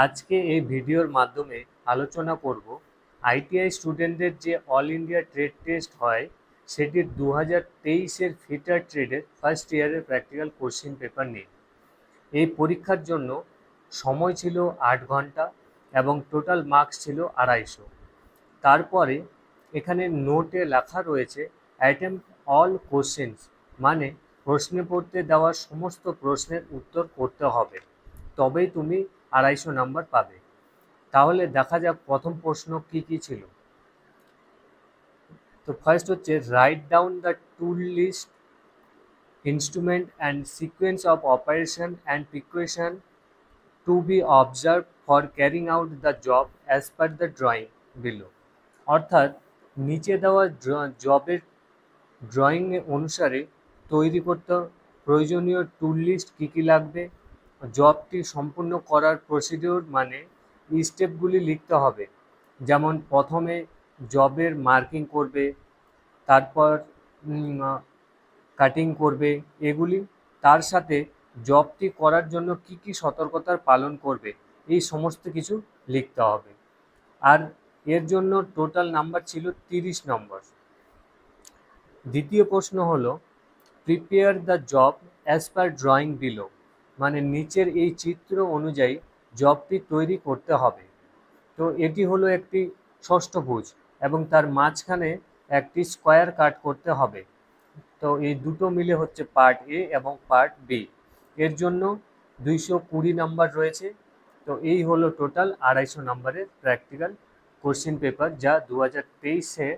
আজকে এই ভিডিওর মাধ্যমে আলোচনা করব আইটিআই স্টুডেন্টদের যে অল ইন্ডিয়া ট্রেড টেস্ট হয় সেটির 2023-এর ফিটার ট্রেডের ফার্স্ট ইয়ারের প্র্যাকটিক্যাল কোশ্চেন পেপার নিয়ে। এই পরীক্ষার জন্য সময় ছিল 8 ঘন্টা এবং টোটাল মার্কস ছিল 250। তারপরে এখানে নোটে লেখা রয়েছে অ্যাটেম্প অল কোশ্চেন্স, মানে প্রশ্নে পড়তে দেওয়া সমস্ত প্রশ্নের উত্তর করতে হবে, তবেই তুমি 250 নাম্বার পাবে। তাহলে দেখা যাক প্রথম প্রশ্ন কি কি ছিল। তো ফার্স্ট হচ্ছে write down the tool list, instrument and sequence of operation and precaution to be observe for carrying out the job as per the drawing below. অর্থাৎ নিচে দেওয়া জবের ড্রয়িং অনুসারে তৈরি করতে প্রয়োজনীয় টুল লিস্ট কী কী লাগবে, জবটি সম্পূর্ণ করার প্রসিডিওর মানে স্টেপগুলি লিখতে হবে। যেমন প্রথমে জবের মার্কিং করবে, তারপর কাটিং করবে, এগুলি তার সাথে জবটি করার জন্য কি কি সতর্কতার পালন করবে, এই সমস্ত কিছু লিখতে হবে। আর এর জন্য টোটাল নাম্বার ছিল 30 নম্বর। দ্বিতীয় প্রশ্ন হলো prepare the job as per drawing below, মানে নিচের এই চিত্র অনুযায়ী জবটি তৈরি করতে হবে। তো এটি হলো একটি ষষ্ঠভুজ এবং তার মাঝখানে একটি স্কোয়ার কাট করতে হবে। তো এই দুটো মিলে হচ্ছে পার্ট এ এবং পার্ট বি। এর জন্য 220 নাম্বার রয়েছে। তো এই হলো টোটাল 250 নাম্বারের প্র্যাকটিক্যাল কোশ্চেন পেপার, যা 2023-এ